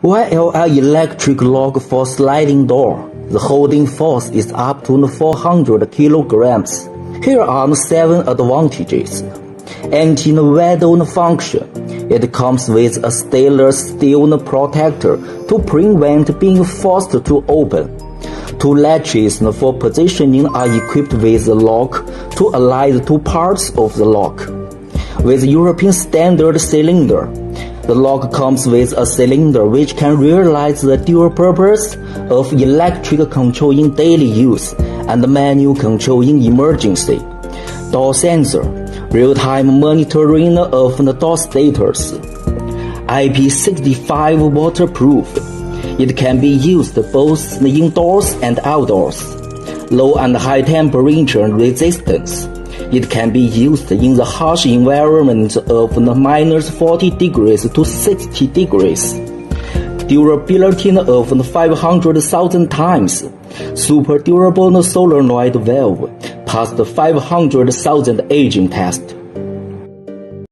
YLI electric lock for sliding door. The holding force is up to 400 kilograms. Here are 7 advantages. Anti-welding function. It comes with a stainless steel protector to prevent being forced to open. 2 latches for positioning are equipped with a lock to align the 2 parts of the lock. With European standard cylinder, the lock comes with a cylinder which can realize the dual purpose of electric control in daily use and manual control in emergency. Door sensor, real-time monitoring of the door status. IP65 waterproof. It can be used both indoors and outdoors. Low and high temperature resistance. It can be used in the harsh environment of -40 degrees to 60 degrees. Durability of 500,000 times. Super durable solenoid valve passed 500,000 aging test.